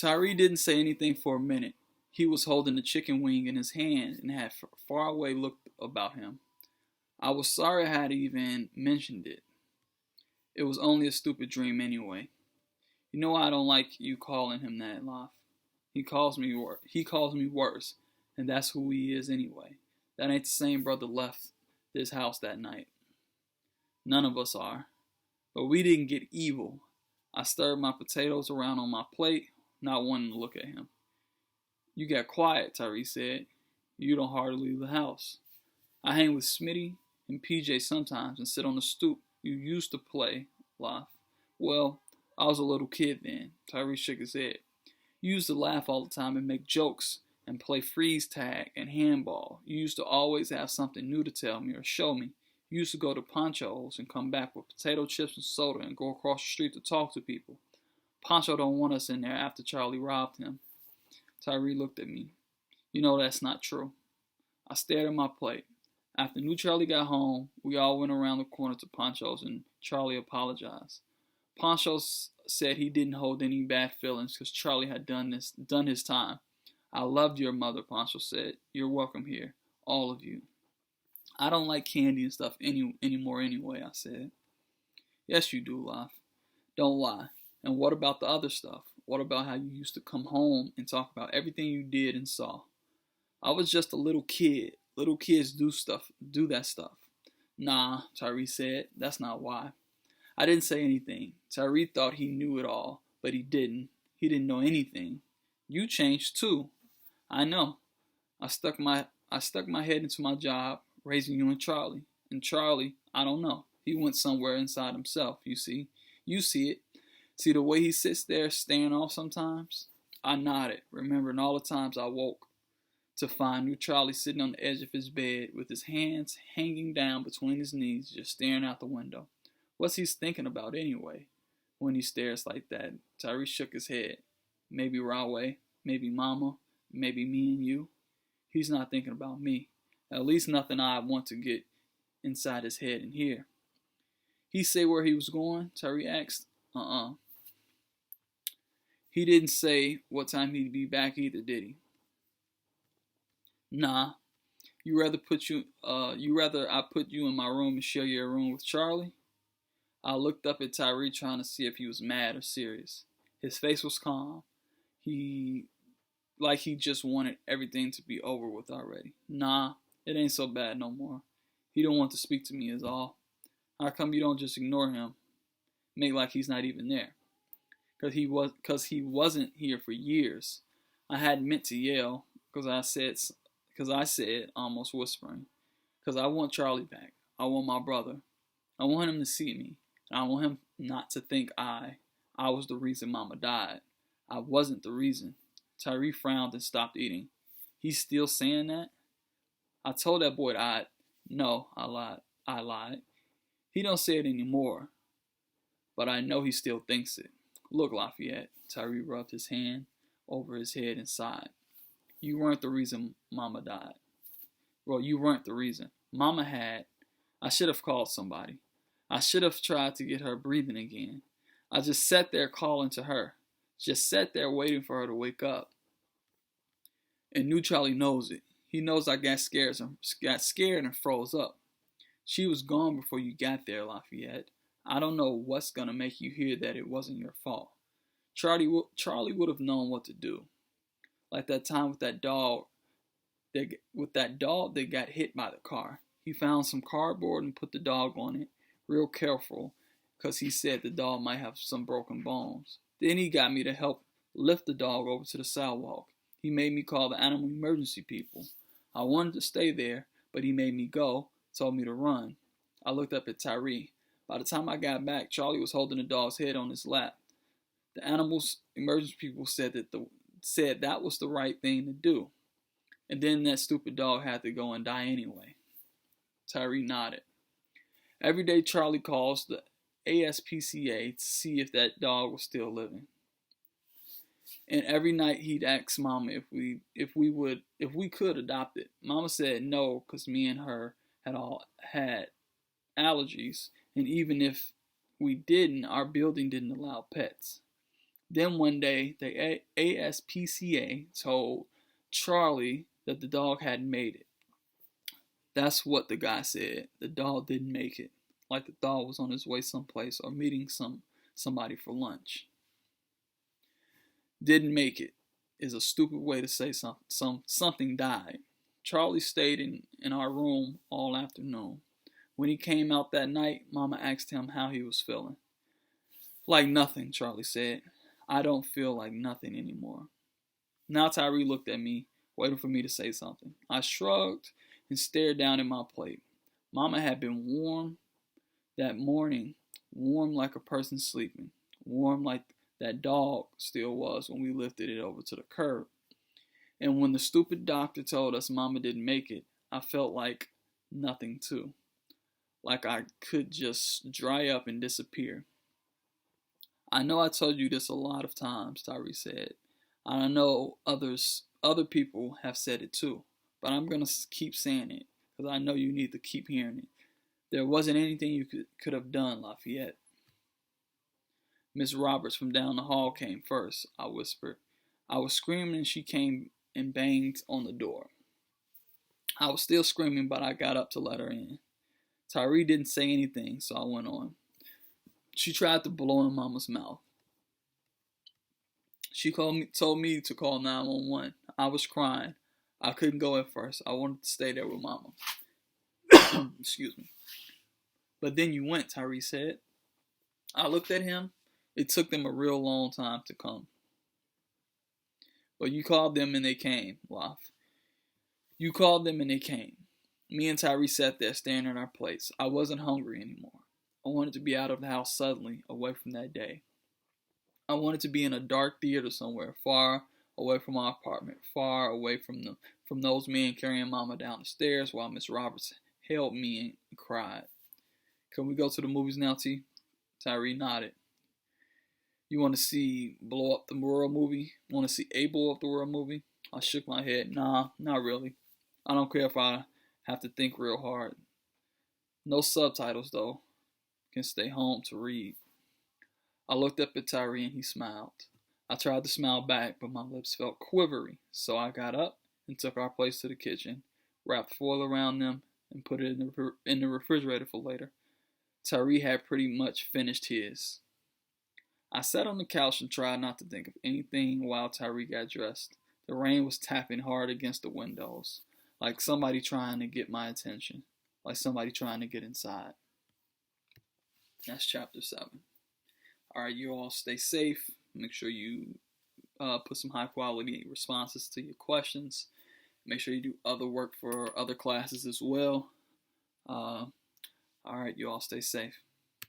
Tyree didn't say anything for a minute. He was holding the chicken wing in his hand and had a faraway look about him. I was sorry I had even mentioned it. It was only a stupid dream anyway. You know I don't like you calling him that, Loth. He calls me worse, and that's who he is anyway. That ain't the same brother left this house that night. None of us are. But we didn't get evil. I stirred my potatoes around on my plate, not wanting to look at him. You got quiet, Tyree said. You don't hardly leave the house. I hang with Smitty and PJ sometimes and sit on the stoop you used to play, Loth. Well, I was a little kid then. Tyree shook his head. You used to laugh all the time and make jokes and play freeze tag and handball. You used to always have something new to tell me or show me. You used to go to Poncho's and come back with potato chips and soda and go across the street to talk to people. Poncho don't want us in there after Charlie robbed him. Tyree looked at me. You know that's not true. I stared at my plate. After New Charlie got home, we all went around the corner to Poncho's and Charlie apologized. Poncho said he didn't hold any bad feelings because Charlie had done his time. I loved your mother, Poncho said. You're welcome here, all of you. I don't like candy and stuff anymore anyway, I said. Yes, you do, Loth. Don't lie. And what about the other stuff? What about how you used to come home and talk about everything you did and saw? I was just a little kid. Little kids do that stuff. Nah, Tyree said. That's not why. I didn't say anything. Tyree thought he knew it all, but he didn't. He didn't know anything. You changed too. I know. I stuck my head into my job, raising you and Charlie. And Charlie, I don't know. He went somewhere inside himself, you see. You see it. See the way he sits there staring off sometimes? I nodded, remembering all the times I woke to find new Charlie sitting on the edge of his bed with his hands hanging down between his knees, just staring out the window. What's he thinking about anyway when he stares like that? Tyree shook his head. Maybe Rahway, maybe Mama, maybe me and you. He's not thinking about me. At least nothing I want to get inside his head and hear. He say where he was going? Tyree asked. He didn't say what time he'd be back either, did he? Nah. You rather I put you in my room and share your room with Charlie? I looked up at Tyree trying to see if he was mad or serious. His face was calm. He just wanted everything to be over with already. Nah, it ain't so bad no more. He don't want to speak to me is all. How come you don't just ignore him? Make like he's not even there. Cause he wasn't here for years. I hadn't meant to yell, cause I said, almost whispering. Cause I want Charlie back. I want my brother. I want him to see me. And I want him not to think I was the reason Mama died. I wasn't the reason. Tyree frowned and stopped eating. He's still saying that? I told that boy no, I lied. He don't say it anymore. But I know he still thinks it. Look, Lafayette. Tyree rubbed his hand over his head and sighed. You weren't the reason Mama died. Well, you weren't the reason. Mama had. I should have called somebody. I should have tried to get her breathing again. I just sat there calling to her. Just sat there waiting for her to wake up. And new Charlie knows it. He knows I got scared and froze up. She was gone before you got there, Lafayette. I don't know what's going to make you hear that it wasn't your fault. Charlie would have known what to do. Like that time with that dog that got hit by the car. He found some cardboard and put the dog on it, real careful, because he said the dog might have some broken bones. Then he got me to help lift the dog over to the sidewalk. He made me call the animal emergency people. I wanted to stay there, but he made me go, told me to run. I looked up at Tyree. By the time I got back, Charlie was holding the dog's head on his lap. The animal's emergency people said that was the right thing to do. And then that stupid dog had to go and die anyway. Tyree nodded. Every day Charlie calls the ASPCA to see if that dog was still living. And every night he'd ask Mama if we could adopt it. Mama said no, because me and her had allergies, and even if we didn't, our building didn't allow pets. Then one day, the ASPCA told Charlie that the dog hadn't made it. That's what the guy said. The dog didn't make it. Like the dog was on his way someplace or meeting somebody for lunch. Didn't make it is a stupid way to say something died. Charlie stayed in our room all afternoon. When he came out that night, Mama asked him how he was feeling. Like nothing, Charlie said. I don't feel like nothing anymore. Now Tyree looked at me, waiting for me to say something. I shrugged and stared down at my plate. Mama had been warm that morning, warm like a person sleeping, warm like that dog still was when we lifted it over to the curb. And when the stupid doctor told us Mama didn't make it, I felt like nothing too. Like I could just dry up and disappear. I know I told you this a lot of times, Tyree said. I know other people have said it too, but I'm going to keep saying it because I know you need to keep hearing it. There wasn't anything you could have done, Lafayette. Miss Roberts from down the hall came first, I whispered. I was screaming and she came and banged on the door. I was still screaming, but I got up to let her in. Tyree didn't say anything, so I went on. She tried to blow in Mama's mouth. She told me to call 911. I was crying. I couldn't go at first. I wanted to stay there with Mama. Excuse me. But then you went, Tyree said. I looked at him. It took them a real long time to come. But you called them and they came, Laf. You called them and they came. Me and Tyree sat there staring at our plates. I wasn't hungry anymore. I wanted to be out of the house suddenly, away from that day. I wanted to be in a dark theater somewhere, far away from our apartment, far away from those men carrying Mama down the stairs while Miss Roberts held me and cried. Can we go to the movies now, T? Tyree nodded. You want to see Blow Up the World movie? Want to see a Blow Up the World movie? I shook my head. Nah, not really. I don't care if I have to think real hard. No subtitles, though. Can stay home to read. I looked up at Tyree and he smiled. I tried to smile back, but my lips felt quivery, so I got up and took our plates to the kitchen, wrapped foil around them, and put it in the refrigerator for later. Tyree had pretty much finished his. I sat on the couch and tried not to think of anything while Tyree got dressed. The rain was tapping hard against the windows, like somebody trying to get my attention, like somebody trying to get inside. That's chapter 7. Alright, you all stay safe. Make sure you put some high quality responses to your questions. Make sure you do other work for other classes as well. Alright, you all stay safe.